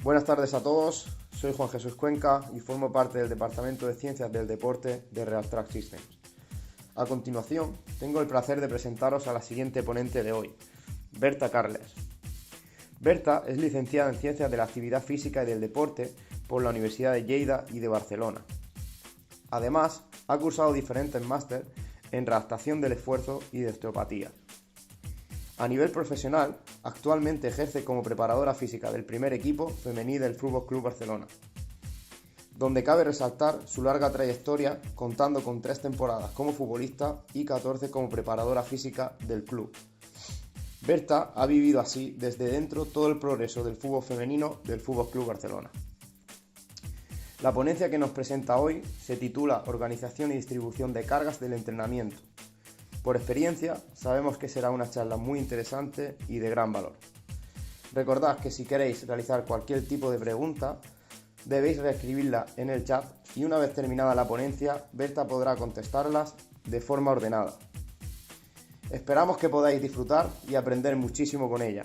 Buenas tardes a todos, soy Juan Jesús Cuenca y formo parte del Departamento de Ciencias del Deporte de Real Track Systems. A continuación, tengo el placer de presentaros a la siguiente ponente de hoy, Berta Carles. Berta es licenciada en Ciencias de la Actividad Física y del Deporte por la Universidad de Lleida y de Barcelona. Además, ha cursado diferentes másteres en readaptación del esfuerzo y de osteopatía. A nivel profesional, actualmente ejerce como preparadora física del primer equipo femení del Fútbol Club Barcelona, donde cabe resaltar su larga trayectoria contando con 3 temporadas como futbolista y 14 como preparadora física del club. Berta ha vivido así desde dentro todo el progreso del fútbol femenino del Fútbol Club Barcelona. La ponencia que nos presenta hoy se titula Organización y distribución de cargas del entrenamiento. Por experiencia, sabemos que será una charla muy interesante y de gran valor. Recordad que si queréis realizar cualquier tipo de pregunta, debéis reescribirla en el chat y una vez terminada la ponencia, Berta podrá contestarlas de forma ordenada. Esperamos que podáis disfrutar y aprender muchísimo con ella.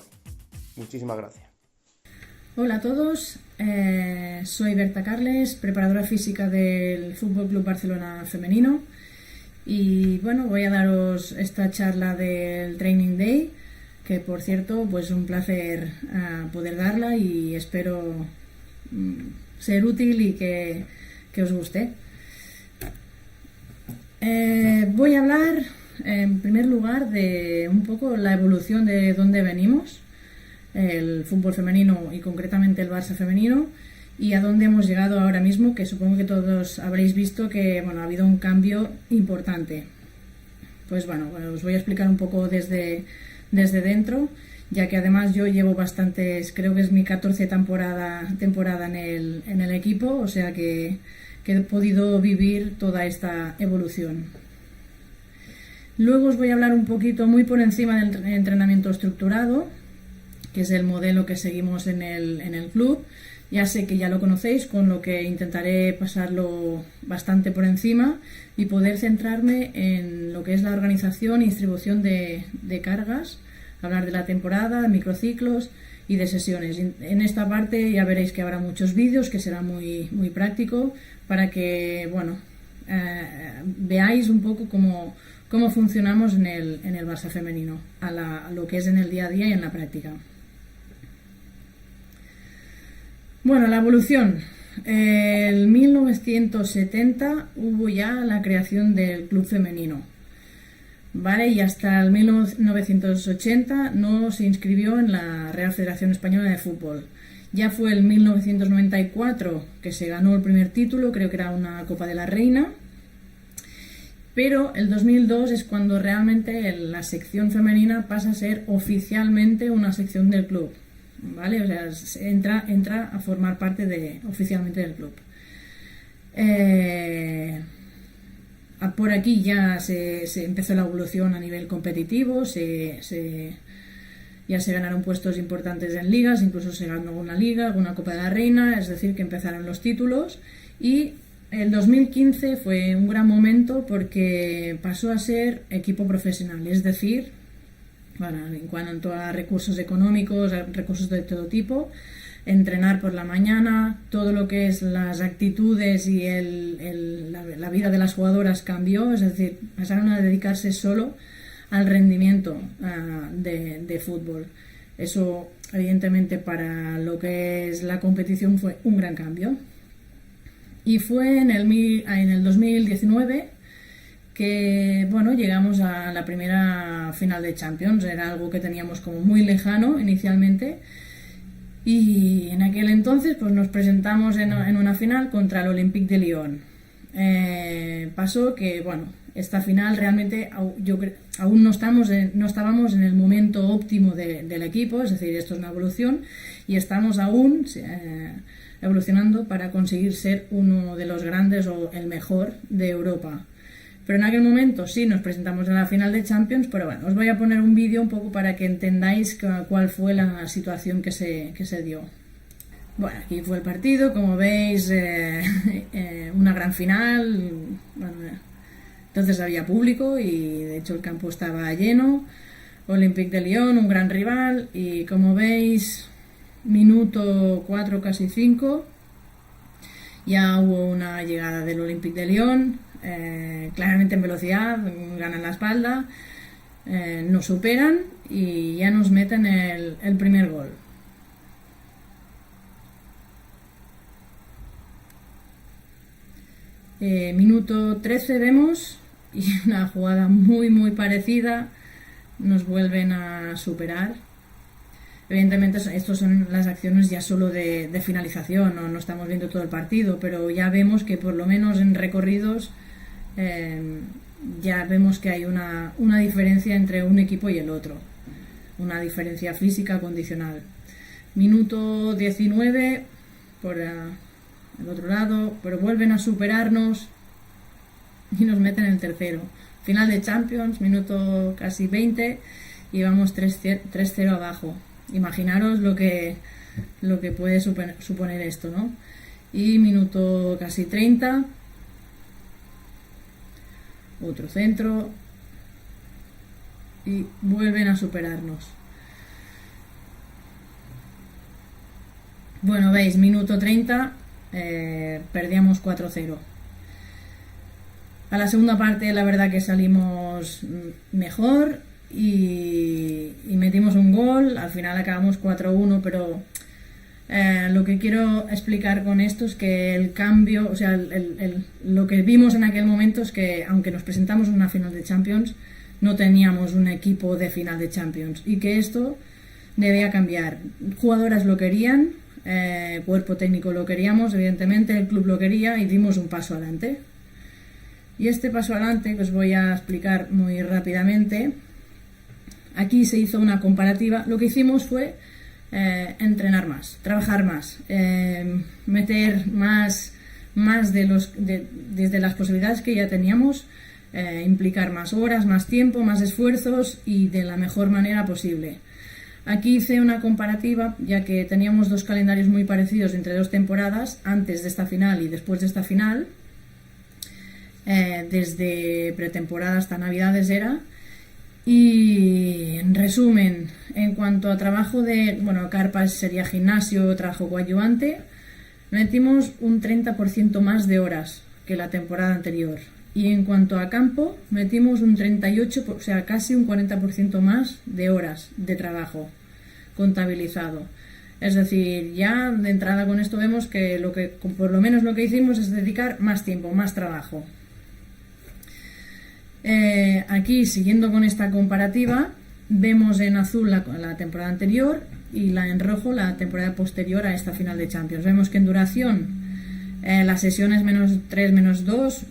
Muchísimas gracias. Hola a todos, soy Berta Carles, preparadora física del Fútbol Club Barcelona femenino. Y bueno, voy a daros esta charla del Training Day, que por cierto, pues un placer poder darla y espero ser útil y que os guste. Voy a hablar en primer lugar de un poco la evolución de dónde venimos, el fútbol femenino y concretamente el Barça femenino, y a dónde hemos llegado ahora mismo, que supongo que todos habréis visto que ha habido un cambio importante. Pues bueno, os voy a explicar un poco desde dentro, ya que además yo llevo bastantes, creo que es mi 14 temporada en el equipo, o sea que he podido vivir toda esta evolución. Luego os voy a hablar un poquito muy por encima del entrenamiento estructurado, que es el modelo que seguimos en el club. Ya sé que ya lo conocéis, con lo que intentaré pasarlo bastante por encima y poder centrarme en lo que es la organización y distribución de cargas, hablar de la temporada, de microciclos y de sesiones. En esta parte ya veréis que habrá muchos vídeos, que será muy, muy práctico para que veáis un poco cómo funcionamos en el Barça femenino, a lo que es en el día a día y en la práctica. Bueno, la evolución. En 1970 hubo ya la creación del club femenino, ¿vale? Y hasta el 1980 no se inscribió en la Real Federación Española de Fútbol. Ya fue el 1994 que se ganó el primer título, creo que era una Copa de la Reina, pero el 2002 es cuando realmente la sección femenina pasa a ser oficialmente una sección del club. ¿Vale? O sea, entra a formar parte oficialmente del club. Por aquí ya se empezó la evolución a nivel competitivo, ya se ganaron puestos importantes en ligas, incluso se ganó una liga, alguna Copa de la Reina, es decir, que empezaron los títulos, y el 2015 fue un gran momento porque pasó a ser equipo profesional, es decir, en cuanto a recursos económicos, recursos de todo tipo, entrenar por la mañana, todo lo que es las actitudes y la vida de las jugadoras cambió, es decir, pasaron a dedicarse solo al rendimiento de fútbol. Eso, evidentemente, para lo que es la competición fue un gran cambio. Y fue en el 2019 que llegamos a la primera final de Champions. Era algo que teníamos como muy lejano inicialmente, y en aquel entonces pues nos presentamos en una final contra el Olympique de Lyon. Pasó que esta final realmente aún no estábamos en el momento óptimo del equipo, es decir, esto es una evolución y estamos aún evolucionando para conseguir ser uno de los grandes o el mejor de Europa. Pero en aquel momento sí nos presentamos en la final de Champions, pero os voy a poner un vídeo un poco para que entendáis cuál fue la situación que se dio. Bueno, aquí fue el partido, como veis, una gran final. Entonces había público y de hecho el campo estaba lleno. Olympique de Lyon, un gran rival, y como veis, minuto 4, casi 5, ya hubo una llegada del Olympique de Lyon, claramente en velocidad, ganan la espalda, nos superan y ya nos meten el primer gol. Minuto 13 vemos, y una jugada muy parecida, nos vuelven a superar. Evidentemente estas son las acciones ya solo de finalización, no estamos viendo todo el partido, pero ya vemos que por lo menos en recorridos ya vemos que hay una diferencia entre un equipo y el otro, una diferencia física condicional. Minuto 19 por el otro lado, pero vuelven a superarnos y nos meten el tercero. Final de Champions, minuto casi 20 y vamos 3-0 abajo. Imaginaros lo que puede suponer esto, ¿no? Y minuto casi 30, otro centro y vuelven a superarnos. Bueno, veis, minuto 30, perdíamos 4-0. A la segunda parte la verdad que salimos mejor y metimos un gol, al final acabamos 4-1, pero lo que quiero explicar con esto es que el cambio, o sea, lo que vimos en aquel momento es que aunque nos presentamos en una final de Champions, no teníamos un equipo de final de Champions y que esto debía cambiar. Jugadoras lo querían, cuerpo técnico lo queríamos, evidentemente el club lo quería y dimos un paso adelante. Y este paso adelante que os voy a explicar muy rápidamente. Aquí se hizo una comparativa. Lo que hicimos fue entrenar más, trabajar más, meter más desde las posibilidades que ya teníamos, implicar más horas, más tiempo, más esfuerzos y de la mejor manera posible. Aquí hice una comparativa, ya que teníamos dos calendarios muy parecidos entre dos temporadas, antes de esta final y después de esta final. Desde pretemporada hasta Navidades era. Y en resumen, en cuanto a trabajo carpas sería gimnasio, trabajo coadyuvante, metimos un 30% más de horas que la temporada anterior. Y en cuanto a campo, metimos un 38%, o sea, casi un 40% más de horas de trabajo contabilizado. Es decir, ya de entrada con esto vemos que por lo menos lo que hicimos es dedicar más tiempo, más trabajo. Aquí, siguiendo con esta comparativa, vemos en azul la temporada anterior y en rojo la temporada posterior a esta final de Champions. Vemos que en duración las sesiones -3, -2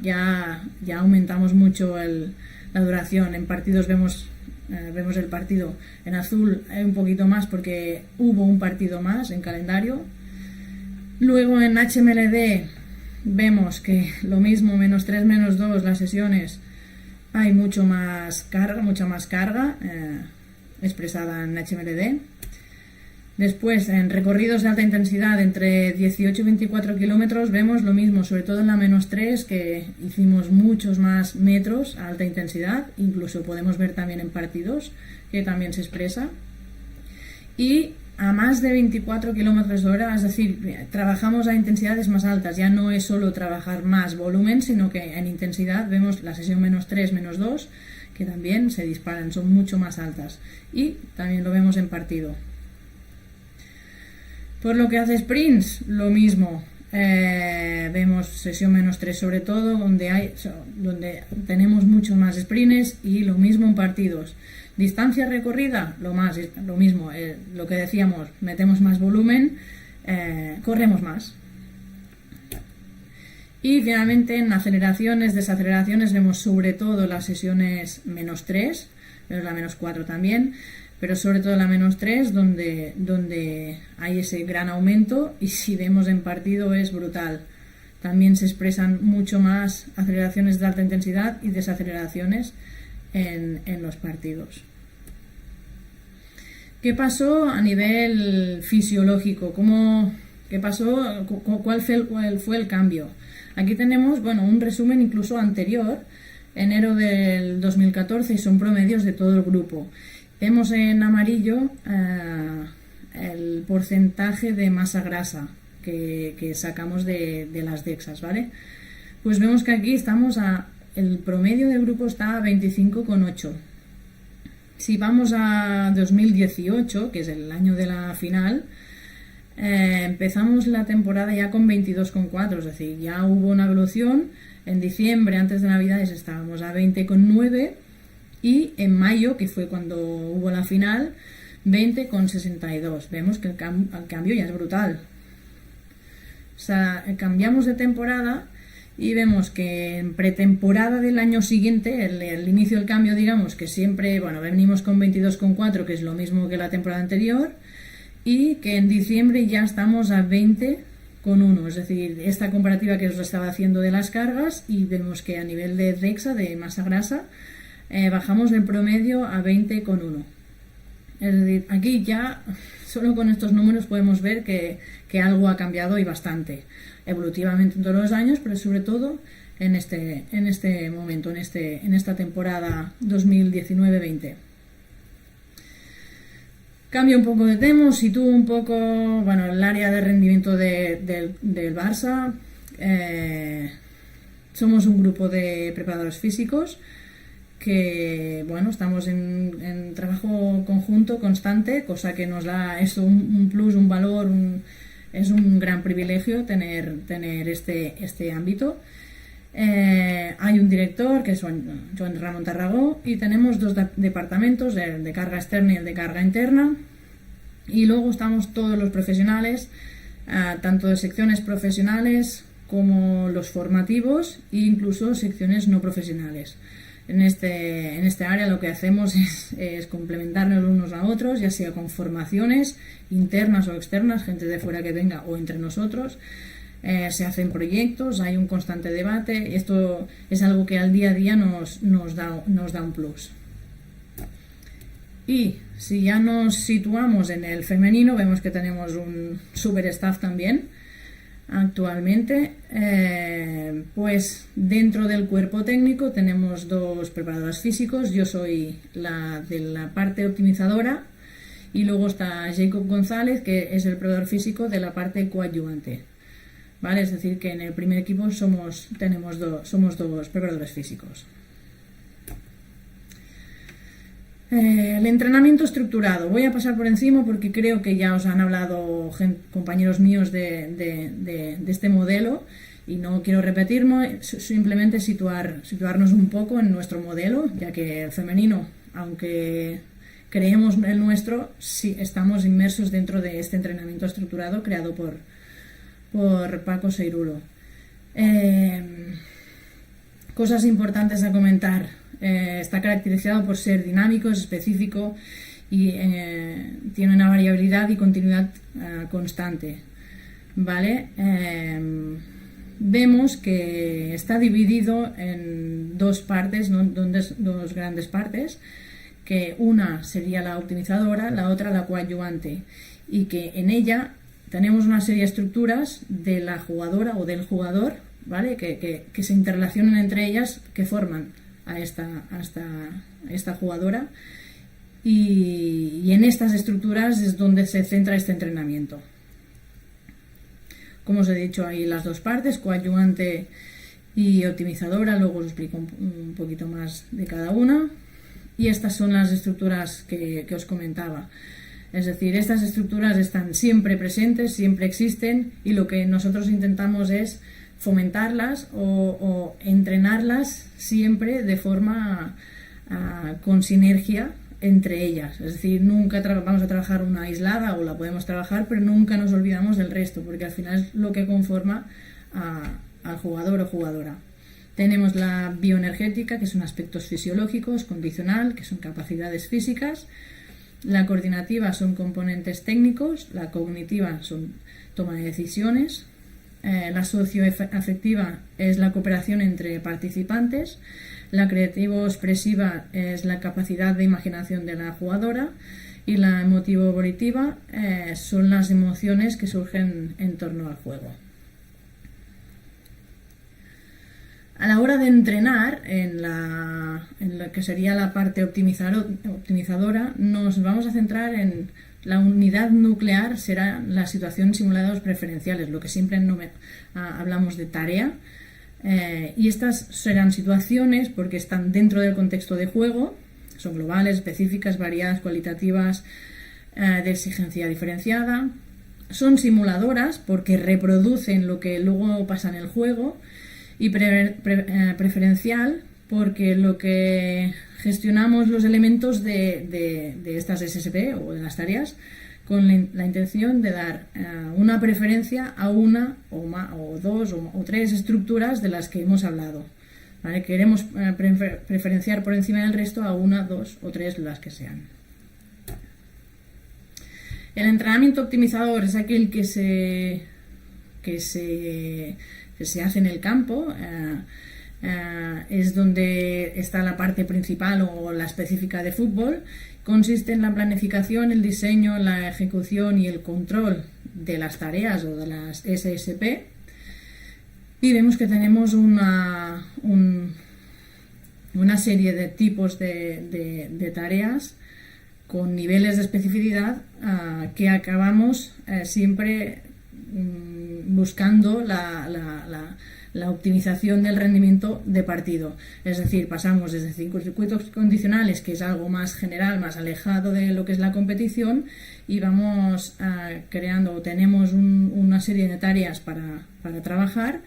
ya aumentamos mucho la duración. En partidos vemos el partido en azul un poquito más porque hubo un partido más en calendario. Luego en HMLD vemos que lo mismo, -3, -2 las sesiones. Hay mucha más carga expresada en HMLD. Después, en recorridos de alta intensidad entre 18 y 24 kilómetros, vemos lo mismo, sobre todo en la -3, que hicimos muchos más metros a alta intensidad. Incluso podemos ver también en partidos, que también se expresa. Y a más de 24 kilómetros hora, es decir, trabajamos a intensidades más altas. Ya no es solo trabajar más volumen, sino que en intensidad vemos la sesión -3, -2, que también se disparan, son mucho más altas. Y también lo vemos en partido. Por lo que hace sprints, lo mismo. Vemos sesión -3 sobre todo, donde tenemos mucho más sprints y lo mismo en partidos. Distancia recorrida, lo mismo, lo que decíamos, metemos más volumen, corremos más. Y finalmente en aceleraciones, desaceleraciones vemos sobre todo las sesiones -3, vemos la -4 también, pero sobre todo la -3 donde hay ese gran aumento, y si vemos en partido es brutal. También se expresan mucho más aceleraciones de alta intensidad y desaceleraciones en los partidos. ¿Qué pasó a nivel fisiológico? ¿Qué pasó? ¿Cuál fue el cambio? Aquí tenemos un resumen incluso anterior, enero del 2014, y son promedios de todo el grupo. Vemos en amarillo el porcentaje de masa grasa que sacamos de las DEXAs, ¿vale? Pues vemos que aquí el promedio del grupo está a 25,8. Si vamos a 2018, que es el año de la final, empezamos la temporada ya con 22,4, es decir, ya hubo una evolución. En diciembre, antes de Navidades, estábamos a 20,9 y en mayo, que fue cuando hubo la final, 20,62. Vemos que el cambio ya es brutal. O sea, cambiamos de temporada y vemos que en pretemporada del año siguiente, el inicio del cambio, digamos que siempre, bueno, venimos con 22,4, que es lo mismo que la temporada anterior, y que en diciembre ya estamos a 20,1, es decir, esta comparativa que os estaba haciendo de las cargas, y vemos que a nivel de DEXA, de masa grasa, bajamos del promedio a 20,1. Es decir, aquí ya solo con estos números podemos ver que algo ha cambiado y bastante, evolutivamente en todos los años, pero sobre todo en este momento, en esta temporada 2019-20. Cambio un poco de tema, sitúo un poco, bueno, el área de rendimiento del Barça. Somos un grupo de preparadores físicos que, bueno, estamos en trabajo conjunto constante, cosa que nos da esto un plus, un valor, es un gran privilegio tener este ámbito. Hay un director, que es Joan Ramon Tarragó, y tenemos dos departamentos, el de carga externa y el de carga interna, y luego estamos todos los profesionales, tanto de secciones profesionales como los formativos e incluso secciones no profesionales. En este área lo que hacemos es complementarnos unos a otros, ya sea con formaciones internas o externas, gente de fuera que venga o entre nosotros. Se hacen proyectos, hay un constante debate. Esto es algo que al día a día nos da un plus. Y si ya nos situamos en el femenino, vemos que tenemos un super staff también actualmente. Pues dentro del cuerpo técnico tenemos dos preparadoras físicos. Yo soy la de la parte optimizadora y luego está Jacob González, que es el preparador físico de la parte coadyuvante. ¿Vale? Es decir, que en el primer equipo somos dos preparadores físicos. El entrenamiento estructurado. Voy a pasar por encima porque creo que ya os han hablado compañeros míos de este modelo y no quiero repetirme, simplemente situarnos un poco en nuestro modelo, ya que el femenino, aunque creemos el nuestro, sí estamos inmersos dentro de este entrenamiento estructurado creado por Paco Seirulo. Cosas importantes a comentar. Está caracterizado por ser dinámico, es específico y tiene una variabilidad y continuidad constante. ¿Vale? Vemos que está dividido en dos partes, dos grandes partes, que una sería la optimizadora, la otra la coadyuvante, y que en ella tenemos una serie de estructuras de la jugadora o del jugador, ¿vale? Que se interrelacionan entre ellas, que forman a esta jugadora, y en estas estructuras es donde se centra este entrenamiento. Como os he dicho, hay las dos partes, coadyuvante y optimizadora, luego os explico un poquito más de cada una, y estas son las estructuras que os comentaba. Es decir, estas estructuras están siempre presentes, siempre existen, y lo que nosotros intentamos es fomentarlas o entrenarlas siempre de forma con sinergia entre ellas. Es decir, nunca vamos a trabajar una aislada, o la podemos trabajar, pero nunca nos olvidamos del resto, porque al final es lo que conforma al jugador o jugadora. Tenemos la bioenergética, que son aspectos fisiológicos, condicional, que son capacidades físicas. La coordinativa son componentes técnicos, la cognitiva son toma de decisiones, la socioafectiva es la cooperación entre participantes, la creativo-expresiva es la capacidad de imaginación de la jugadora, y la emotivo-volitiva son las emociones que surgen en torno al juego. A la hora de entrenar, en la que sería la parte optimizadora, nos vamos a centrar en la unidad nuclear será la situación simulados preferenciales, lo que siempre hablamos de tarea. Y estas serán situaciones porque están dentro del contexto de juego, son globales, específicas, variadas, cualitativas, de exigencia diferenciada. Son simuladoras porque reproducen lo que luego pasa en el juego, y preferencial porque lo que gestionamos los elementos de estas SSP o de las tareas con la intención de dar una preferencia a una o dos o tres estructuras de las que hemos hablado. ¿Vale? Queremos preferenciar por encima del resto a una, dos o tres, las que sean. El entrenamiento optimizador es aquel que se hace en el campo. Es donde está la parte principal o la específica de fútbol. Consiste en la planificación, el diseño, la ejecución y el control de las tareas o de las SSP. Y vemos que tenemos una serie de tipos de tareas con niveles de especificidad que acabamos siempre buscando la optimización del rendimiento de partido. Es decir, pasamos desde circuitos condicionales, que es algo más general, más alejado de lo que es la competición, y vamos creando, o tenemos una serie de tareas para trabajar,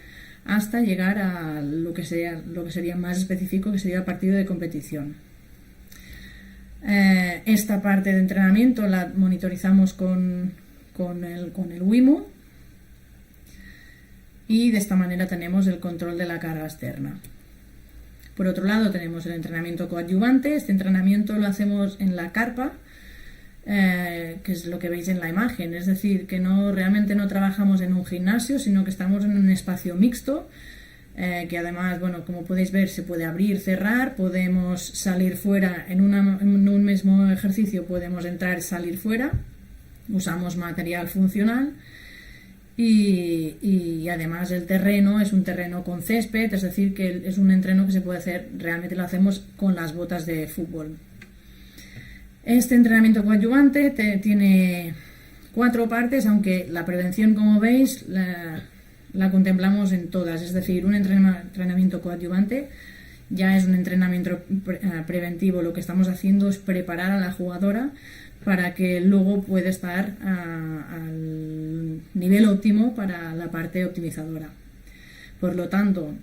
hasta llegar a lo que sería más específico, que sería el partido de competición. Esta parte de entrenamiento la monitorizamos con el WIMU, y de esta manera tenemos el control de la carga externa. Por otro lado, tenemos el entrenamiento coadyuvante. Este entrenamiento lo hacemos en la carpa, que es lo que veis en la imagen, es decir, que realmente no trabajamos en un gimnasio, sino que estamos en un espacio mixto, que además, bueno, como podéis ver, se puede abrir, cerrar, podemos salir fuera en un mismo ejercicio, podemos entrar y salir fuera, usamos material funcional. Y además el terreno es un terreno con césped, es decir, que es un entreno que se puede hacer, realmente lo hacemos con las botas de fútbol. Este entrenamiento coadyuvante tiene 4 partes, aunque la prevención, como veis, la contemplamos en todas. Es decir, un entrenamiento coadyuvante ya es un entrenamiento preventivo. Lo que estamos haciendo es preparar a la jugadora para que luego pueda estar al nivel óptimo para la parte optimizadora. Por lo tanto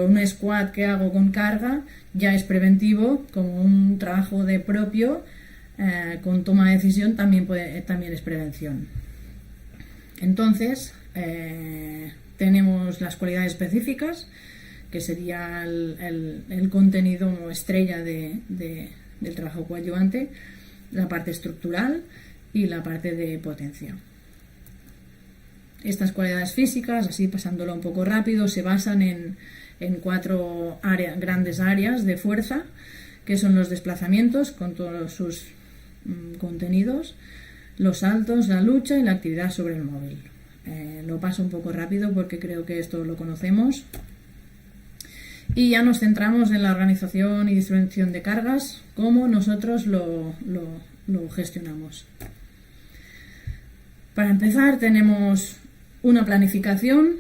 un squat que hago con carga ya es preventivo, como un trabajo de propio con toma de decisión también es prevención. Entonces, tenemos las cualidades específicas, que sería el contenido estrella del trabajo coadyuvante, la parte estructural y la parte de potencia. Estas cualidades físicas, así pasándolo un poco rápido, se basan en 4 grandes áreas de fuerza, que son los desplazamientos con todos sus contenidos, los saltos, la lucha y la actividad sobre el móvil. Lo paso un poco rápido porque creo que esto lo conocemos. Y ya nos centramos en la organización y distribución de cargas, cómo nosotros lo gestionamos. Para empezar, tenemos una planificación,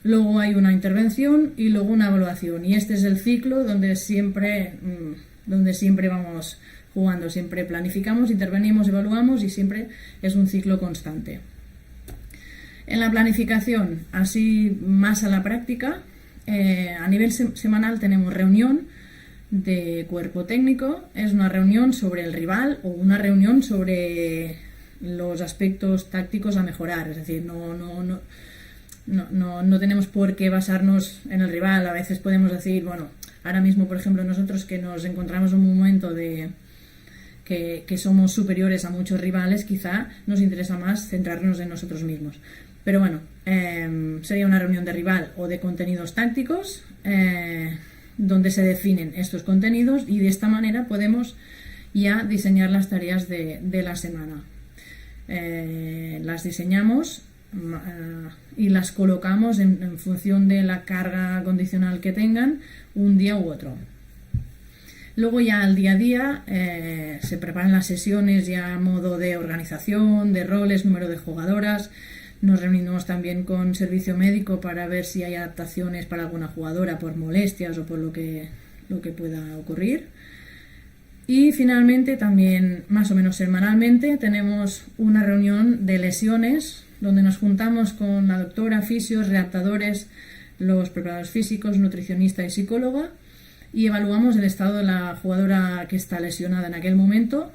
luego hay una intervención y luego una evaluación. Y este es el ciclo donde siempre vamos jugando. Siempre planificamos, intervenimos, evaluamos, y siempre es un ciclo constante. En la planificación, así más a la práctica, a nivel semanal tenemos reunión de cuerpo técnico. Es una reunión sobre el rival o una reunión sobre los aspectos tácticos a mejorar. Es decir, no tenemos por qué basarnos en el rival. A veces podemos decir, bueno, ahora mismo, por ejemplo, nosotros que nos encontramos en un momento de que somos superiores a muchos rivales, quizá nos interesa más centrarnos en nosotros mismos. Pero bueno, sería una reunión de rival o de contenidos tácticos, donde se definen estos contenidos, y de esta manera podemos ya diseñar las tareas de la semana. Las diseñamos y las colocamos en función de la carga condicional que tengan un día u otro. Luego ya al día a día se preparan las sesiones ya a modo de organización, de roles, número de jugadoras. Nos reunimos también con servicio médico para ver si hay adaptaciones para alguna jugadora por molestias o por lo que pueda ocurrir. Y finalmente también, más o menos semanalmente, tenemos una reunión de lesiones donde nos juntamos con la doctora, fisios, readaptadores, los preparadores físicos, nutricionista y psicóloga, y evaluamos el estado de la jugadora que está lesionada en aquel momento,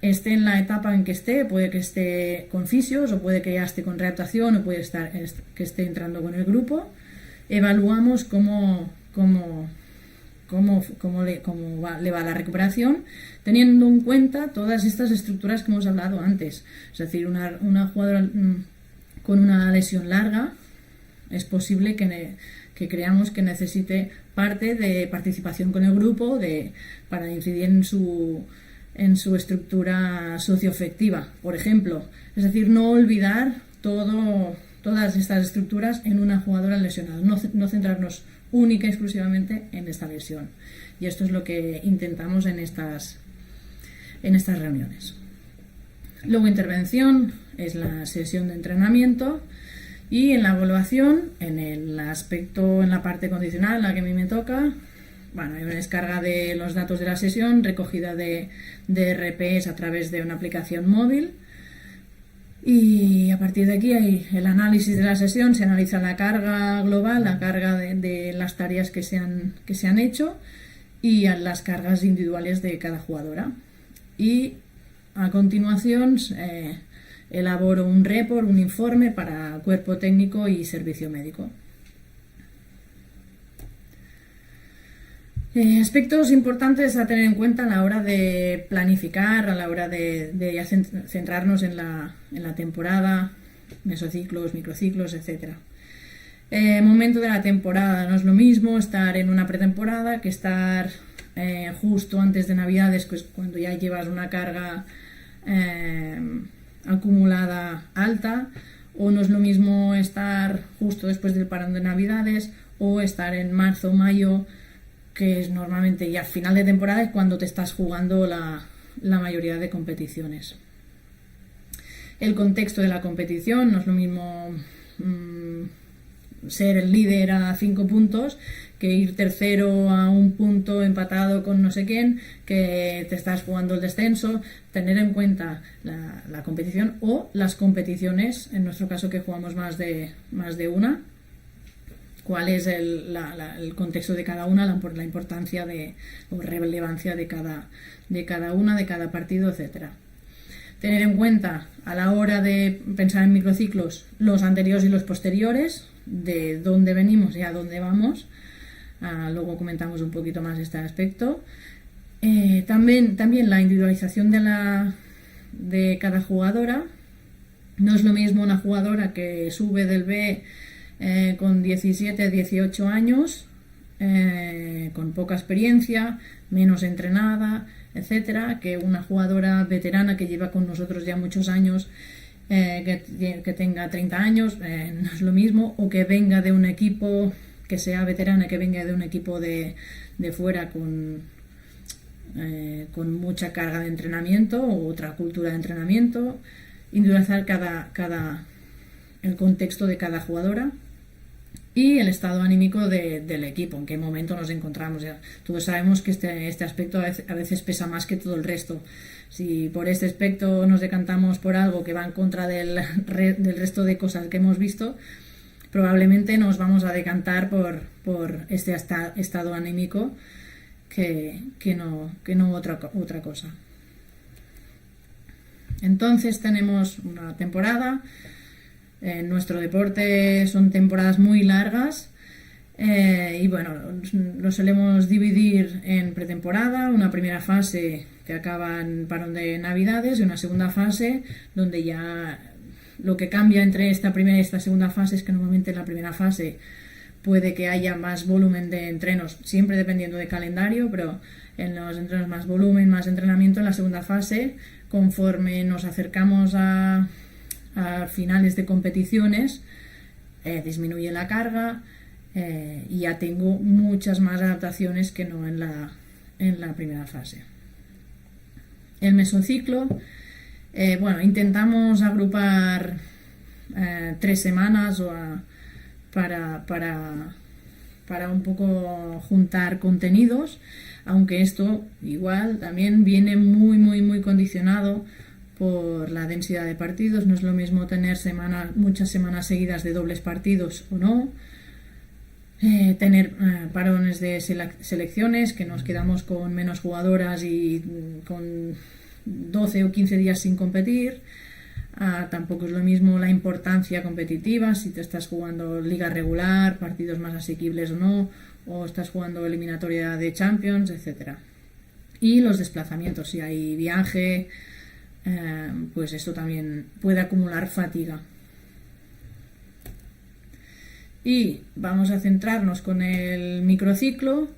esté en la etapa en que esté, puede que esté con fisios o puede que ya esté con readaptación o puede que esté entrando con el grupo. Evaluamos cómo le va la recuperación, teniendo en cuenta todas estas estructuras que hemos hablado antes. Es decir, una jugadora con una lesión larga es posible que creamos que necesite parte de participación con el grupo para incidir en su estructura socioafectiva, por ejemplo. Es decir, no olvidar todas estas estructuras en una jugadora lesionada, no centrarnos única y exclusivamente en esta lesión. Y esto es lo que intentamos en estas reuniones. Luego, intervención es la sesión de entrenamiento, y en la evaluación, en la parte condicional, la que a mí me toca, hay una descarga de los datos de la sesión, recogida de RPs a través de una aplicación móvil, y a partir de aquí hay el análisis de la sesión, se analiza la carga global, la carga de las tareas que se han hecho y las cargas individuales de cada jugadora. Y a continuación elaboro un report, un informe para cuerpo técnico y servicio médico. Aspectos importantes a tener en cuenta a la hora de planificar, a la hora de centrarnos en la temporada, mesociclos, microciclos, etc. Momento de la temporada, no es lo mismo estar en una pretemporada que estar justo antes de Navidades, pues cuando ya llevas una carga acumulada alta, o no es lo mismo estar justo después del parón de Navidades o estar en marzo o mayo, que es normalmente ya final de temporada, es cuando te estás jugando la mayoría de competiciones. El contexto de la competición, no es lo mismo ser el líder a 5 puntos que ir tercero a 1 punto empatado con no sé quién, que te estás jugando el descenso. Tener en cuenta la competición o las competiciones, en nuestro caso que jugamos más de una, cuál es el contexto de cada una, la importancia o relevancia de cada una, de cada partido, etcétera. Tener en cuenta a la hora de pensar en microciclos los anteriores y los posteriores, de dónde venimos y a dónde vamos. Luego comentamos un poquito más este aspecto. También la individualización de cada jugadora. No es lo mismo una jugadora que sube del B con 17, 18 años, con poca experiencia, menos entrenada, etcétera, que una jugadora veterana que lleva con nosotros ya muchos años, que tenga 30 años, no es lo mismo, o que venga de un equipo, que sea veterana, que venga de un equipo de fuera con mucha carga de entrenamiento o otra cultura de entrenamiento. Individualizar el contexto de cada jugadora y el estado anímico del equipo, en qué momento nos encontramos. Ya todos sabemos que este aspecto a veces pesa más que todo el resto. Si por este aspecto nos decantamos por algo que va en contra del resto de cosas que hemos visto, probablemente nos vamos a decantar por este estado anímico que no otra cosa. Entonces tenemos una temporada. En nuestro deporte son temporadas muy largas, y lo solemos dividir en pretemporada, una primera fase que acaba en parón de Navidades y una segunda fase donde ya lo que cambia entre esta primera y esta segunda fase es que normalmente en la primera fase puede que haya más volumen de entrenos, siempre dependiendo de calendario, pero en los entrenos más volumen, más entrenamiento. En la segunda fase, conforme nos acercamos a finales de competiciones, disminuye la carga, y ya tengo muchas más adaptaciones que no en en la primera fase. El mesociclo, intentamos agrupar 3 semanas para un poco juntar contenidos, aunque esto igual también viene muy condicionado por la densidad de partidos. No es lo mismo tener muchas semanas seguidas de dobles partidos o no, tener parones de selecciones, que nos quedamos con menos jugadoras y con 12 o 15 días sin competir. Tampoco es lo mismo la importancia competitiva, si te estás jugando liga regular, partidos más asequibles o no, o estás jugando eliminatoria de Champions, etcétera. Y los desplazamientos, si hay viaje, pues esto también puede acumular fatiga. Y vamos a centrarnos con el microciclo.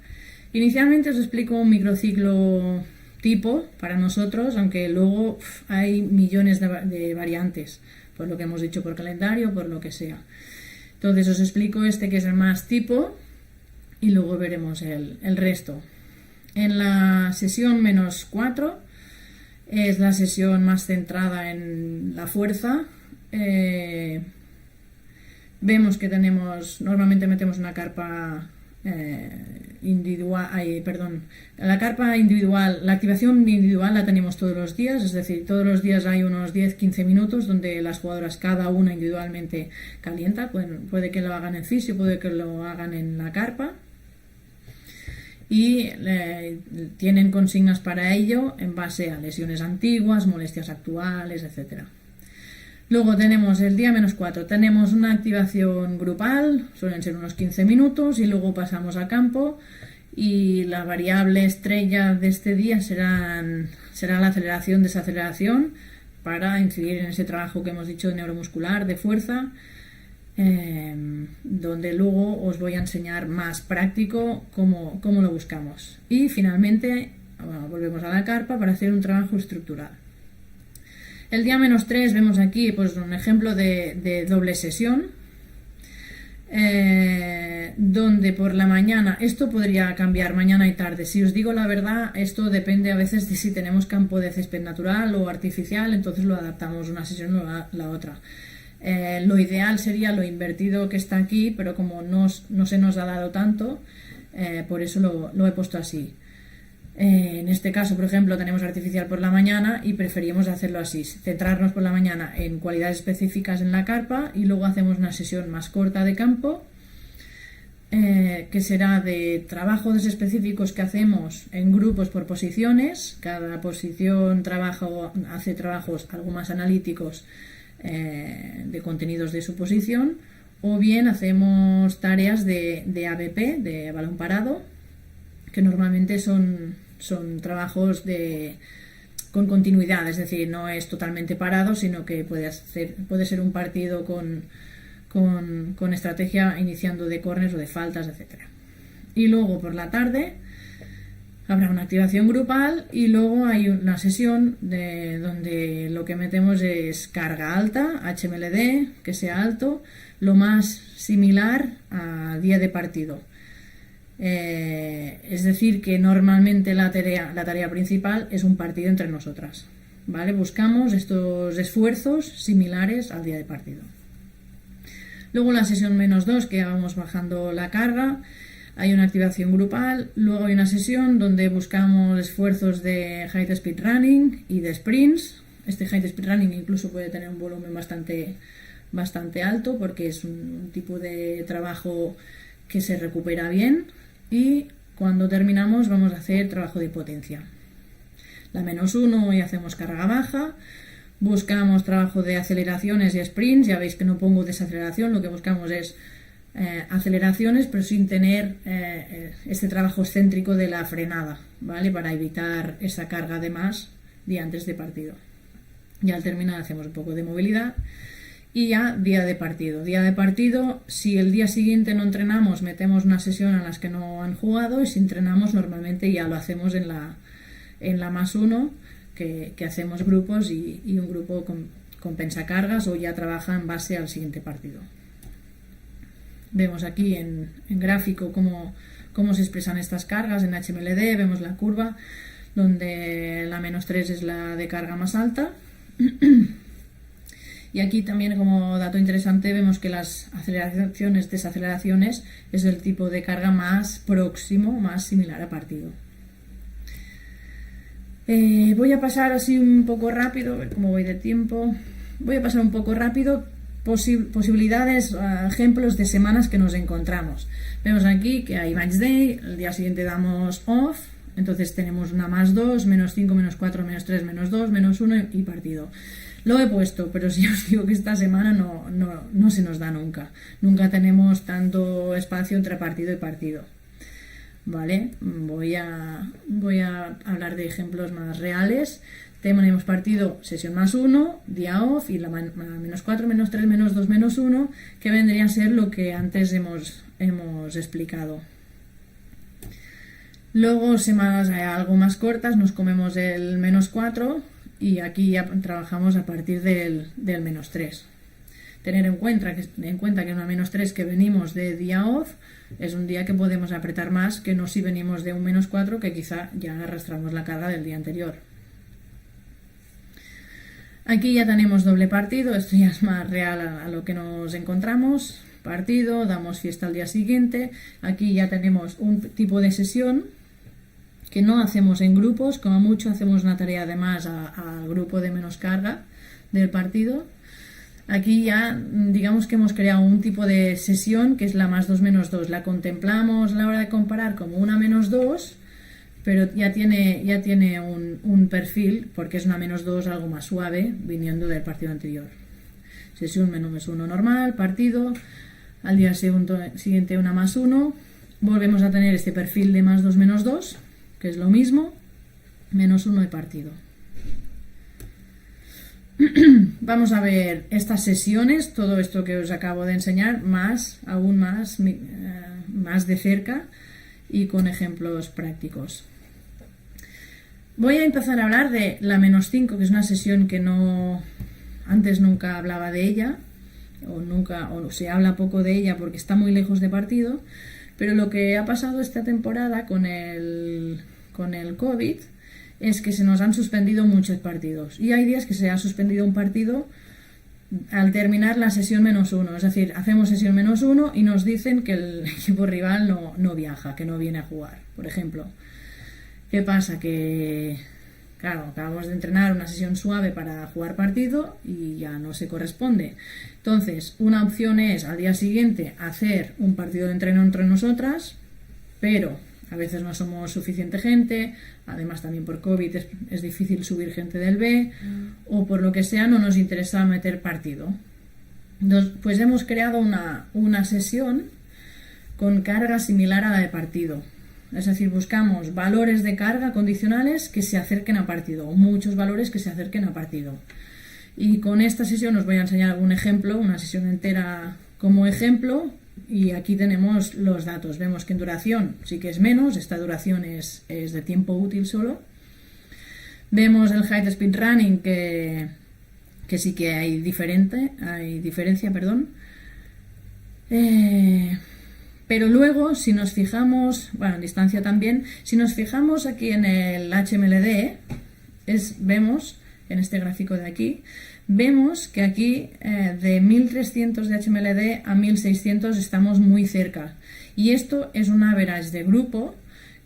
Inicialmente os explico un microciclo tipo para nosotros, aunque luego hay millones de variantes, por lo que hemos dicho, por calendario, por lo que sea. Entonces os explico este, que es el más tipo, y luego veremos el resto. En la sesión -4 es la sesión más centrada en la fuerza. Vemos que normalmente metemos una carpa individual, la carpa individual, la activación individual la tenemos todos los días, es decir, todos los días hay unos 10-15 minutos donde las jugadoras cada una individualmente calienta. Puede que lo hagan en fisio, puede que lo hagan en la carpa, y tienen consignas para ello en base a lesiones antiguas, molestias actuales, etcétera. Luego tenemos el día -4, tenemos una activación grupal, suelen ser unos 15 minutos, y luego pasamos a campo, y la variable estrella de este día será la aceleración-desaceleración, para incidir en ese trabajo que hemos dicho de neuromuscular, de fuerza, donde luego os voy a enseñar más práctico cómo lo buscamos. Y finalmente volvemos a la carpa para hacer un trabajo estructural. El día -3 vemos aquí pues un ejemplo de doble sesión, donde por la mañana, esto podría cambiar mañana y tarde. Si os digo la verdad, esto depende a veces de si tenemos campo de césped natural o artificial, entonces lo adaptamos una sesión o la otra. Lo ideal sería lo invertido que está aquí, pero como no se nos ha dado tanto, por eso lo he puesto así. En este caso, por ejemplo, tenemos artificial por la mañana y preferimos hacerlo así, centrarnos por la mañana en cualidades específicas en la carpa, y luego hacemos una sesión más corta de campo, que será de trabajos específicos que hacemos en grupos por posiciones. Cada posición hace trabajos algo más analíticos de contenidos de su posición, o bien hacemos tareas de ABP, de balón parado, que normalmente son trabajos con continuidad, es decir, no es totalmente parado, sino que puede ser un partido con estrategia iniciando de córners o de faltas, etc. Y luego por la tarde habrá una activación grupal, y luego hay una sesión donde lo que metemos es carga alta, HMLD, que sea alto, lo más similar a día de partido. Es decir, que normalmente la tarea principal es un partido entre nosotras, ¿vale? Buscamos estos esfuerzos similares al día de partido. Luego la sesión -2, que vamos bajando la carga, hay una activación grupal. Luego hay una sesión donde buscamos esfuerzos de height speed running y de sprints. Este height speed running incluso puede tener un volumen bastante alto, porque es un tipo de trabajo que se recupera bien. Y cuando terminamos vamos a hacer trabajo de potencia. La -1, hoy hacemos carga baja, buscamos trabajo de aceleraciones y sprints. Ya veis que no pongo desaceleración, lo que buscamos es aceleraciones, pero sin tener este trabajo excéntrico de la frenada, ¿vale? Para evitar esa carga de más día antes de partido. Y al terminar hacemos un poco de movilidad. Y ya día de partido. Día de partido, si el día siguiente no entrenamos, metemos una sesión a las que no han jugado, y si entrenamos normalmente ya lo hacemos en la +1, que hacemos grupos, y un grupo compensa cargas o ya trabaja en base al siguiente partido. Vemos aquí en gráfico cómo cómo se expresan estas cargas en HMLD. Vemos la curva donde la -3 es la de carga más alta. Y aquí también, como dato interesante, vemos que las aceleraciones, desaceleraciones es el tipo de carga más próximo, más similar a partido. Voy a pasar así un poco rápido, a ver cómo voy de tiempo. Voy a pasar un poco rápido posibilidades, ejemplos de semanas que nos encontramos. Vemos aquí que hay match day, el día siguiente damos off, entonces tenemos una +2, -5, -4, -3, -2, -1 y partido. Lo he puesto, pero si os digo que esta semana no se nos da nunca. Nunca tenemos tanto espacio entre partido y partido. Vale, voy a hablar de ejemplos más reales. Tenemos partido sesión +1, día off y la -4, -3, -2, -1, que vendría a ser lo que antes hemos explicado. Luego, semanas algo más cortas, nos comemos el -4 y aquí ya trabajamos a partir del -3. Tener en cuenta que en una -3 que venimos de día off es un día que podemos apretar más que no si venimos de un -4 que quizá ya arrastramos la carga del día anterior. Aquí ya tenemos doble partido, esto ya es más real a lo que nos encontramos. Partido, damos fiesta al día siguiente. Aquí ya tenemos un tipo de sesión que no hacemos en grupos, como mucho hacemos una tarea de más al grupo de menos carga del partido. Aquí ya digamos que hemos creado un tipo de sesión que es la +2 -2. La contemplamos a la hora de comparar como una -2, pero ya tiene un perfil porque es una -2 algo más suave viniendo del partido anterior. Sesión -1 normal, partido, al día siguiente una +1, volvemos a tener este perfil de +2 -2, que es lo mismo, -1 y partido. Vamos a ver estas sesiones, todo esto que os acabo de enseñar, aún más de cerca y con ejemplos prácticos. Voy a empezar a hablar de la -5, que es una sesión que antes nunca hablaba de ella, o se habla poco de ella porque está muy lejos de partido, pero lo que ha pasado esta temporada con el COVID es que se nos han suspendido muchos partidos y hay días que se ha suspendido un partido al terminar la sesión -1, es decir, hacemos sesión -1 y nos dicen que el equipo rival no viaja, que no viene a jugar, por ejemplo. ¿Qué pasa? Que, claro, acabamos de entrenar una sesión suave para jugar partido y ya no se corresponde. Entonces, una opción es al día siguiente hacer un partido de entreno entre nosotras, pero a veces no somos suficiente gente, además también por COVID es difícil subir gente del B, o por lo que sea no nos interesa meter partido. Entonces, pues hemos creado una sesión con carga similar a la de partido. Es decir, buscamos valores de carga condicionales que se acerquen a partido, o muchos valores que se acerquen a partido. Y con esta sesión os voy a enseñar algún ejemplo, una sesión entera como ejemplo, y aquí tenemos los datos. Vemos que en duración sí que es menos, esta duración es de tiempo útil solo. Vemos el height speed running que sí que hay diferencia. Pero luego, si nos fijamos, en distancia también, si nos fijamos aquí en el HMLD, vemos, en este gráfico de aquí, vemos que aquí de 1300 de HMLD a 1600 estamos muy cerca. Y esto es un average de grupo,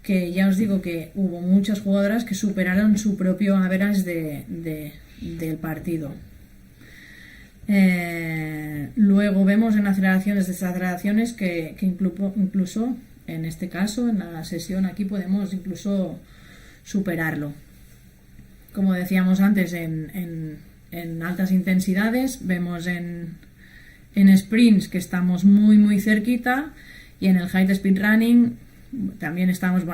que ya os digo que hubo muchas jugadoras que superaron su propio average del partido. Luego vemos en aceleraciones, desaceleraciones que incluso en este caso, en la sesión aquí podemos incluso superarlo. Como decíamos antes, en altas intensidades vemos en sprints que estamos muy cerquita, y en el height speed running también estamos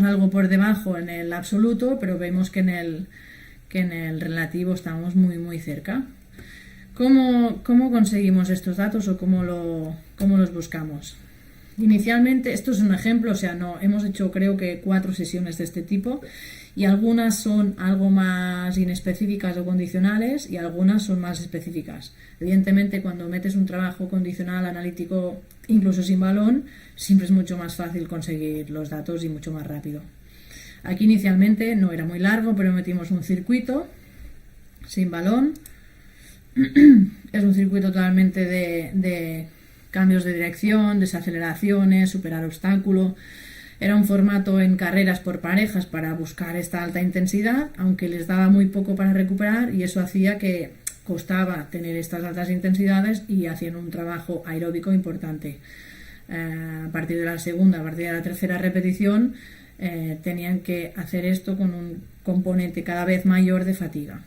algo por debajo en el absoluto, pero vemos que en el relativo estamos muy cerca. ¿Cómo conseguimos estos datos o cómo los buscamos? Inicialmente, esto es un ejemplo, hemos hecho creo que 4 sesiones de este tipo, y algunas son algo más inespecíficas o condicionales y algunas son más específicas. Evidentemente, cuando metes un trabajo condicional analítico, incluso sin balón, siempre es mucho más fácil conseguir los datos y mucho más rápido. Aquí inicialmente no era muy largo, pero metimos un circuito sin balón. Es un circuito totalmente de cambios de dirección, desaceleraciones, superar obstáculo. Era un formato en carreras por parejas para buscar esta alta intensidad, aunque les daba muy poco para recuperar, y eso hacía que costaba tener estas altas intensidades y hacían un trabajo aeróbico importante. A partir de la segunda, a partir de la tercera repetición, tenían que hacer esto con un componente cada vez mayor de fatiga.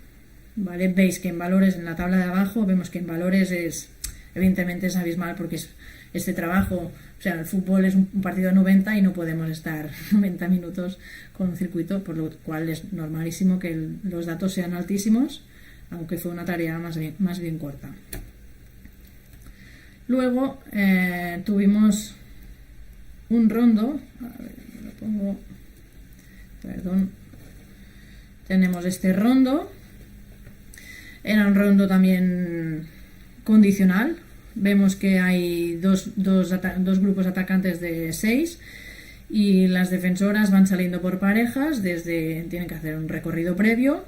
¿Vale? Veis que en valores, en la tabla de abajo, vemos que en valores evidentemente es abismal, porque este trabajo, o sea, el fútbol es un partido de 90 y no podemos estar 90 minutos con un circuito, por lo cual es normalísimo que los datos sean altísimos, aunque fue una tarea más bien corta. Luego tuvimos un rondo, a ver, lo pongo, perdón, tenemos este rondo, era un rondo también condicional. Vemos que hay dos grupos atacantes de 6 y las defensoras van saliendo por parejas, tienen que hacer un recorrido previo.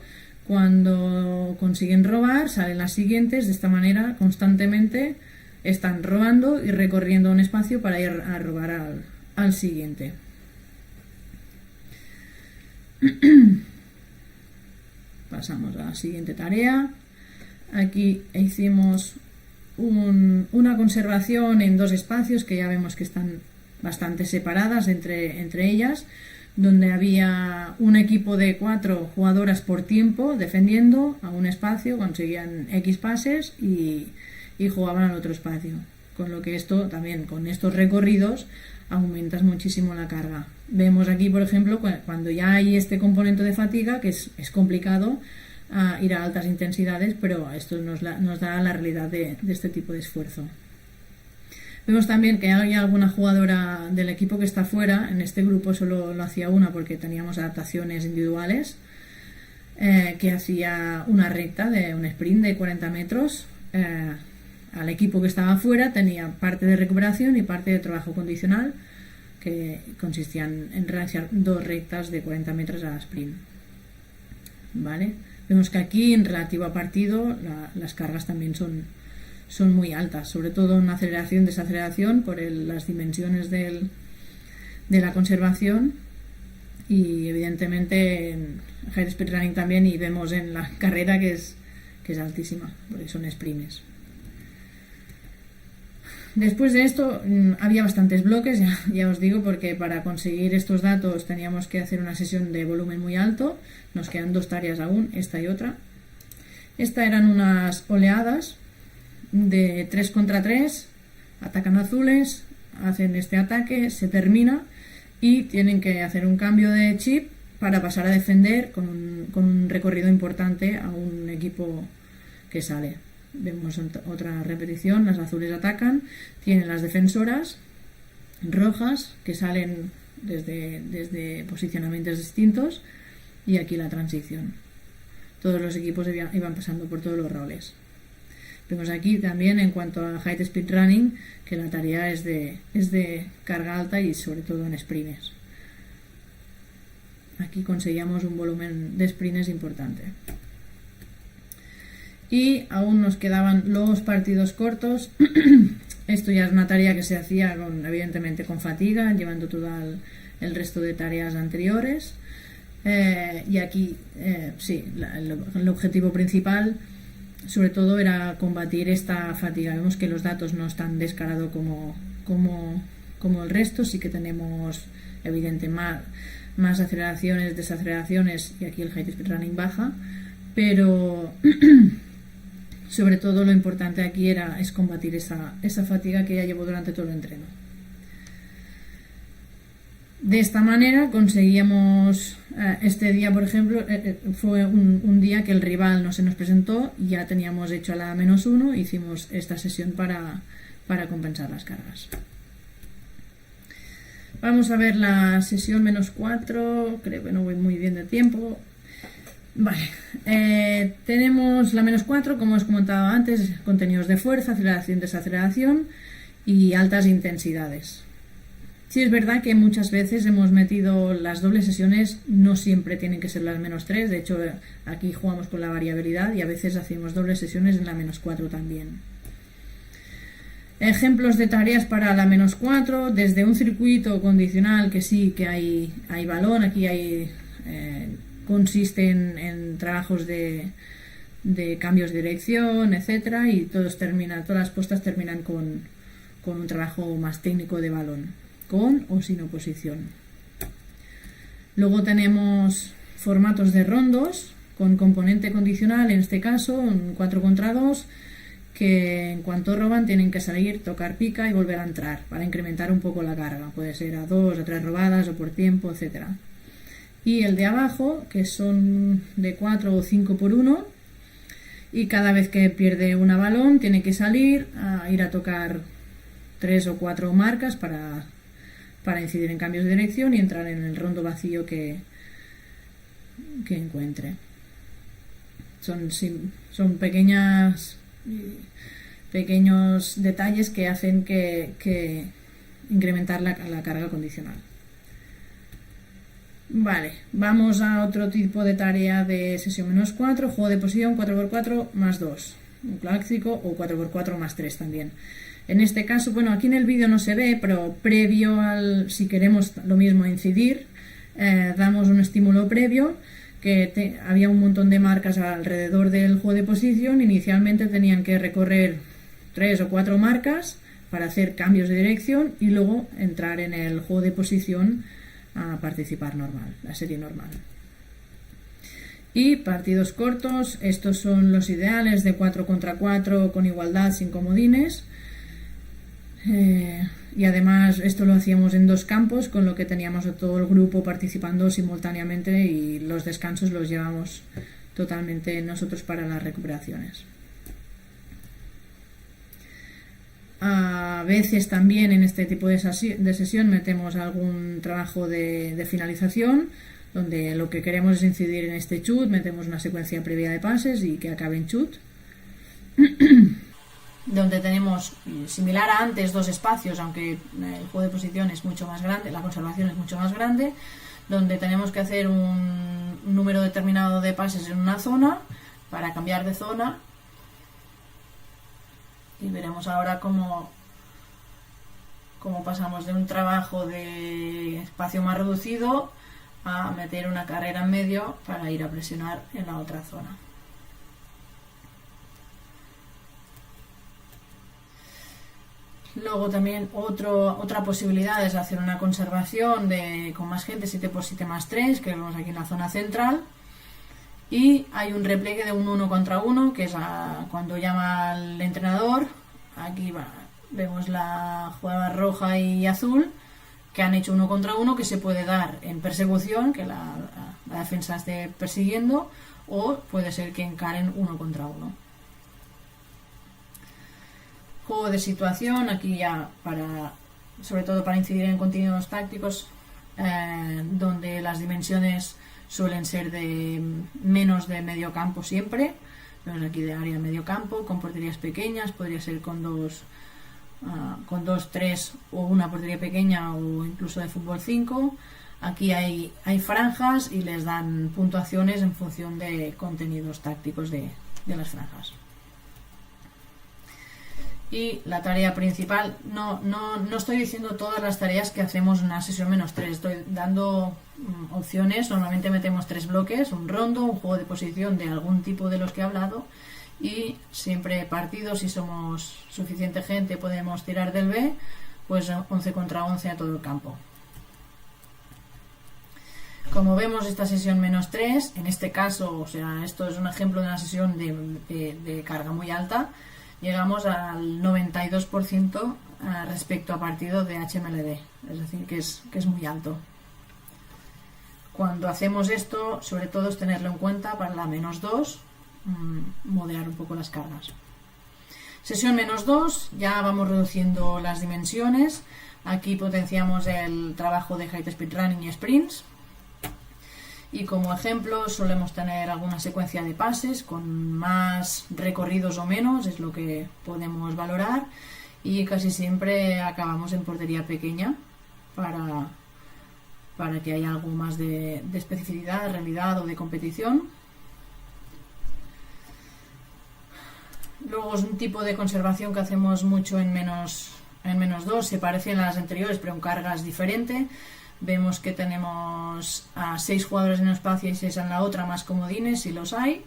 Cuando consiguen robar, salen las siguientes. De esta manera, constantemente están robando y recorriendo un espacio para ir a robar al siguiente. Pasamos a la siguiente tarea. Aquí hicimos una conservación en dos espacios que ya vemos que están bastante separadas entre ellas, donde había un equipo de 4 jugadoras por tiempo defendiendo a un espacio, conseguían X pases y jugaban al otro espacio. Con lo que esto también, con estos recorridos, aumentas muchísimo la carga. Vemos aquí, por ejemplo, cuando ya hay este componente de fatiga, que es complicado ir a altas intensidades, pero esto nos da la realidad de este tipo de esfuerzo. Vemos también que hay alguna jugadora del equipo que está fuera. En este grupo solo lo hacía una porque teníamos adaptaciones individuales, que hacía una recta de un sprint de 40 metros. Al equipo que estaba fuera tenía parte de recuperación y parte de trabajo condicional, que consistían en realizar 2 rectas de 40 metros a sprint. ¿Vale? Vemos que aquí, en relativo a partido, las cargas también son muy altas, sobre todo en aceleración, desaceleración, por las dimensiones de la conservación, y evidentemente en high speed running también, y vemos en la carrera que es altísima, porque son sprints. Después de esto había bastantes bloques, ya os digo, porque para conseguir estos datos teníamos que hacer una sesión de volumen muy alto. Nos quedan 2 tareas aún, esta y otra. Esta eran unas oleadas de 3 contra 3, atacan azules, hacen este ataque, se termina y tienen que hacer un cambio de chip para pasar a defender con un recorrido importante a un equipo que sale. Vemos otra repetición, las azules atacan, tienen las defensoras rojas que salen desde posicionamientos distintos, y aquí la transición. Todos los equipos iban pasando por todos los roles. Vemos aquí también, en cuanto a high speed running, que la tarea es de carga alta y sobre todo en sprints. Aquí conseguíamos un volumen de sprints importante. Y aún nos quedaban los partidos cortos. Esto ya es una tarea que se hacía evidentemente con fatiga, llevando todo el resto de tareas anteriores. Y aquí sí, el objetivo principal sobre todo era combatir esta fatiga. Vemos que los datos no están descarados como el resto. Sí que tenemos evidente más aceleraciones, desaceleraciones, y aquí el high speed running baja, pero sobre todo lo importante aquí es combatir esa fatiga que ya llevo durante todo el entreno. De esta manera conseguíamos, este día por ejemplo, fue un día que el rival no se nos presentó, y ya teníamos hecho a la -1, hicimos esta sesión para compensar las cargas. Vamos a ver la sesión -4, creo que no voy muy bien de tiempo. Vale, tenemos la -4, como os comentaba antes, contenidos de fuerza, aceleración, desaceleración y altas intensidades. Sí es verdad que muchas veces hemos metido las dobles sesiones, no siempre tienen que ser las -3, de hecho aquí jugamos con la variabilidad y a veces hacemos dobles sesiones en la -4 también. Ejemplos de tareas para la -4, desde un circuito condicional que sí que hay balón, aquí consiste en trabajos de cambios de dirección, etcétera, y todas las puestas terminan con un trabajo más técnico de balón, con o sin oposición. Luego tenemos formatos de rondos con componente condicional, en este caso un 4 contra 2, que en cuanto roban tienen que salir, tocar pica y volver a entrar para incrementar un poco la carga. Puede ser a 2 o 3 robadas o por tiempo, etcétera. Y el de abajo, que son de 4 o 5 por 1, y cada vez que pierde una balón tiene que salir a ir a tocar 3 o 4 marcas para incidir en cambios de dirección y entrar en el rondo vacío que encuentre. Son pequeños detalles que hacen que incrementar la carga condicional. Vale, vamos a otro tipo de tarea de sesión -4, juego de posición 4x4 más 2, un clásico, o 4x4 más 3 también. En este caso, bueno, aquí en el vídeo no se ve, pero previo si queremos lo mismo incidir, damos un estímulo previo, que había un montón de marcas alrededor del juego de posición. Inicialmente tenían que recorrer 3 o 4 marcas para hacer cambios de dirección y luego entrar en el juego de posición a participar normal, la serie normal. Y partidos cortos, estos son los ideales de 4 contra 4 con igualdad, sin comodines. Y además esto lo hacíamos en 2 campos, con lo que teníamos a todo el grupo participando simultáneamente y los descansos los llevamos totalmente nosotros para las recuperaciones. A veces también en este tipo de sesión metemos algún trabajo de finalización, donde lo que queremos es incidir en este chut, metemos una secuencia previa de pases y que acabe en chut. Donde tenemos, similar a antes, 2 espacios, aunque el juego de posición es mucho más grande, la conservación es mucho más grande, donde tenemos que hacer un número determinado de pases en una zona para cambiar de zona, y veremos ahora cómo pasamos de un trabajo de espacio más reducido a meter una carrera en medio para ir a presionar en la otra zona. Luego también otra posibilidad es hacer una conservación con más gente, 7x7 más 3, que vemos aquí en la zona central. Y hay un repliegue de un 1 contra 1, que es cuando llama al entrenador. Aquí vemos la jugada roja y azul, que han hecho 1 contra 1, que se puede dar en persecución, que la defensa esté persiguiendo, o puede ser que encaren 1 contra 1. Juego de situación, aquí ya sobre todo para incidir en contenidos tácticos, donde las dimensiones suelen ser de menos de medio campo siempre. Vemos aquí de área medio campo, con porterías pequeñas, podría ser con 2, 3 o una portería pequeña, o incluso de fútbol 5. Aquí hay franjas y les dan puntuaciones en función de contenidos tácticos de las franjas. Y la tarea principal, no estoy diciendo todas las tareas que hacemos en una sesión -3, estoy dando opciones. Normalmente metemos 3 bloques, un rondo, un juego de posición de algún tipo de los que he hablado, y siempre partidos, si somos suficiente gente podemos tirar del B, pues 11 contra 11 a todo el campo. Como vemos, esta sesión -3, en este caso, o sea, esto es un ejemplo de una sesión de carga muy alta. Llegamos al 92% respecto a partido de HMLD, es decir, que es muy alto. Cuando hacemos esto, sobre todo es tenerlo en cuenta para la -2, moderar un poco las cargas. Sesión -2, ya vamos reduciendo las dimensiones Aquí potenciamos el trabajo de height speed running y sprints. Y como ejemplo solemos tener alguna secuencia de pases con más recorridos o menos, es lo que podemos valorar, y casi siempre acabamos en portería pequeña para que haya algo más de especificidad, de realidad o de competición. Luego es un tipo de conservación que hacemos mucho en menos 2, se parecen a las anteriores pero en cargas diferente. Vemos que tenemos a 6 jugadores en un espacio y 6 en la otra, más comodines si los hay,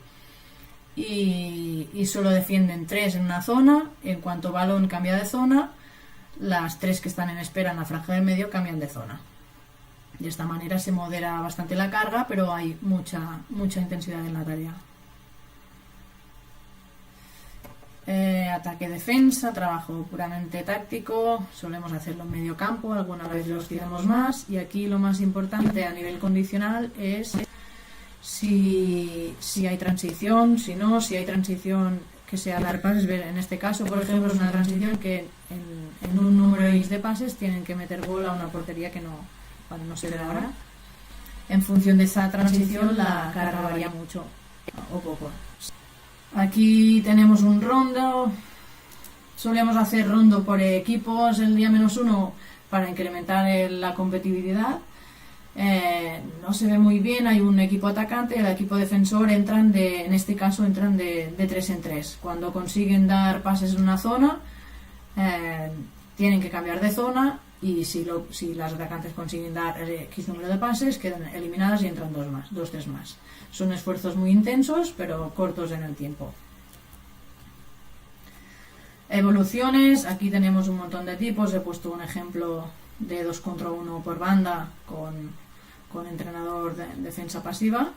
y solo defienden 3 en una zona. En cuanto balón cambia de zona, las 3 que están en espera en la franja del medio cambian de zona. De esta manera se modera bastante la carga, pero hay mucha intensidad en la tarea. Ataque-defensa, trabajo puramente táctico, solemos hacerlo en medio campo, alguna vez los tiramos más, y aquí lo más importante a nivel condicional es si hay transición, si hay transición que sea dar pases. En este caso, por ejemplo, es una transición que en un número X de pases tienen que meter gol a una portería que no se ve ahora. En función de esa transición la carga varía mucho o poco. Aquí tenemos un rondo. Solemos hacer rondo por equipos el día -1 para incrementar la competitividad. No se ve muy bien, hay un equipo atacante y el equipo defensor en este caso entran de 3 en 3. Cuando consiguen dar pases en una zona, tienen que cambiar de zona, y si las atacantes consiguen dar X número de pases, quedan eliminadas y entran 2-3 más. Son esfuerzos muy intensos pero cortos en el tiempo. Evoluciones, aquí tenemos un montón de tipos. He puesto un ejemplo de 2 contra 1 por banda con entrenador de defensa pasiva,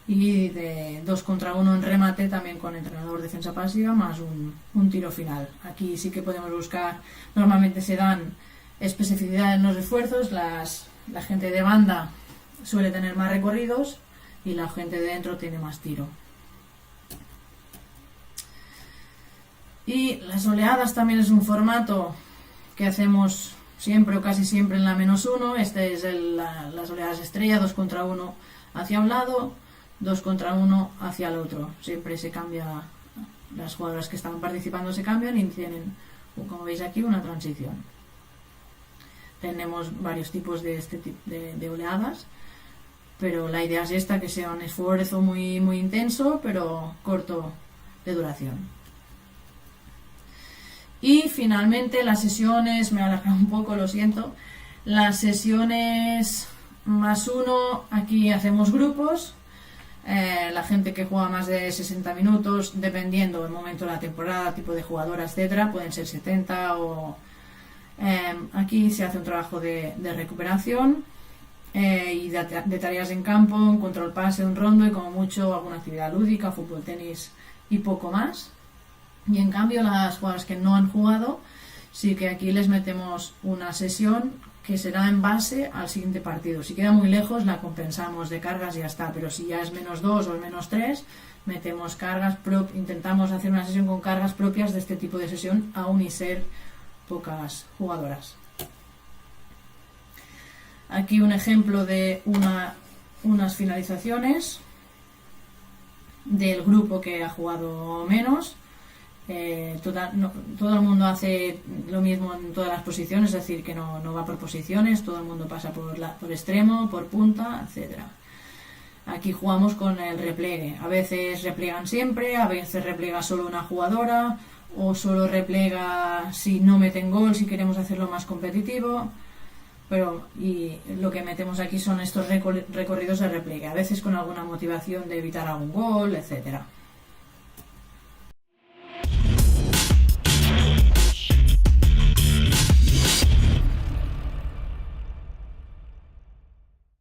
y de 2 contra 1 en remate también con entrenador defensa pasiva más un tiro final. Aquí sí que podemos buscar, normalmente se dan especificidad en los esfuerzos. La gente de banda suele tener más recorridos y la gente de dentro tiene más tiro. Y las oleadas también es un formato que hacemos siempre o casi siempre en la -1. Este es las oleadas estrella, 2 contra 1 hacia un lado, 2 contra 1 hacia el otro. Siempre se cambia, las jugadoras que están participando se cambian y tienen, como veis aquí, una transición. Tenemos varios tipos de oleadas, pero la idea es esta, que sea un esfuerzo muy, muy intenso pero corto de duración. Y finalmente las sesiones, me he alargado un poco, lo siento. Las sesiones +1, aquí hacemos grupos. La gente que juega más de 60 minutos, dependiendo del momento de la temporada, tipo de jugadora, etcétera, pueden ser 70 o... aquí se hace un trabajo de recuperación y de tareas en campo, un control pase, un rondo y como mucho alguna actividad lúdica, fútbol, tenis y poco más. Y en cambio las jugadoras que no han jugado, sí que aquí les metemos una sesión que será en base al siguiente partido. Si queda muy lejos la compensamos de cargas y ya está, pero si ya es -2 o -3, metemos cargas, intentamos hacer una sesión con cargas propias de este tipo de sesión, aún y ser pocas jugadoras. Aquí un ejemplo de unas finalizaciones del grupo que ha jugado menos. Todo el mundo hace lo mismo en todas las posiciones, es decir, que no va por posiciones, todo el mundo pasa por extremo, por punta, etc. Aquí jugamos con el repliegue. A veces repliegan siempre, a veces repliega solo una jugadora, o solo replega si no meten gol, si queremos hacerlo más competitivo. Y lo que metemos aquí son estos recorridos de repliegue, a veces con alguna motivación de evitar algún gol, etcétera.